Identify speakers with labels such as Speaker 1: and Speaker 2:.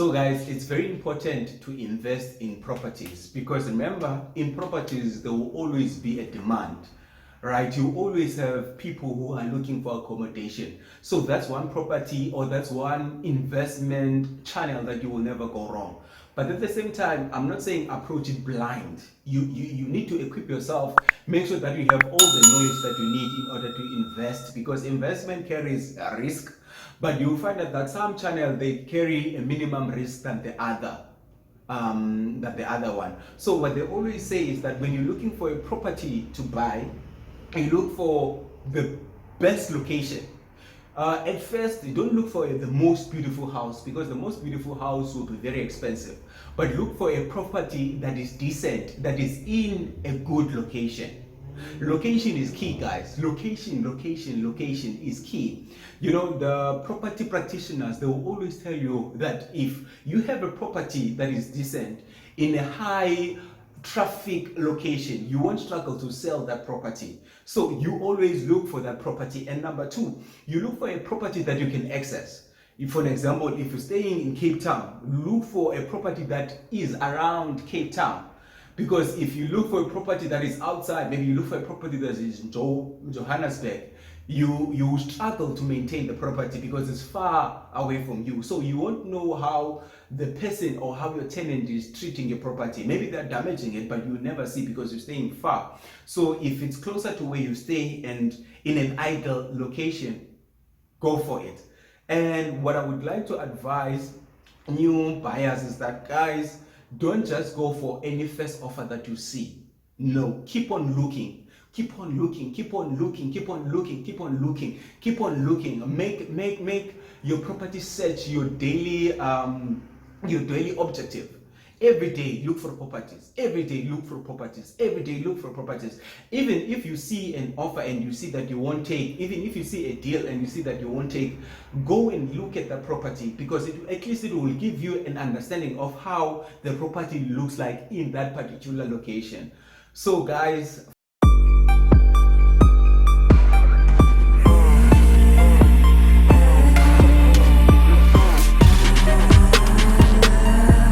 Speaker 1: So guys, it's very important to invest in properties because remember, in properties, there will always be a demand, right? You always have people who are looking for accommodation. So that's one property or that's one investment channel that you will never go wrong. But at the same time, I'm not saying approach it blind. You need to equip yourself, make sure that you have all the knowledge that you need in order to invest, because investment carries a risk, but you'll find that some channel they carry a minimum risk than the other one. So what they always say is that when you're looking for a property to buy, you look for the best location. At first, you don't look for the most beautiful house, because the most beautiful house will be very expensive. But look for a property that is decent, that is in a good location. Location is key, guys. Location is key. You know, the property practitioners, they will always tell you that if you have a property that is decent in a high traffic location, you won't struggle to sell that property. So you always look for that property. And number two, you look for a property that you can access. If, for an example, if you're staying in Cape Town, look for a property that is around Cape Town. Because if you look for a property that is outside, maybe you look for a property that is in Johannesburg, you struggle to maintain the property because it's far away from you. So you won't know how the person or how your tenant is treating your property. Maybe they're damaging it, but you never see because you're staying far. So if it's closer to where you stay and in an ideal location, go for it. And what I would like to advise new buyers is that, guys, don't just go for any first offer that you see. No, keep on looking. Keep on looking, keep on looking, keep on looking, keep on looking, keep on looking. Make your property search your daily objective. Every day look for properties. Every day look for properties. Every day look for properties. Even if you see an offer and you see that you won't take, even if you see a deal and you see that you won't take, go and look at the property, because at least it will give you an understanding of how the property looks like in that particular location. So guys,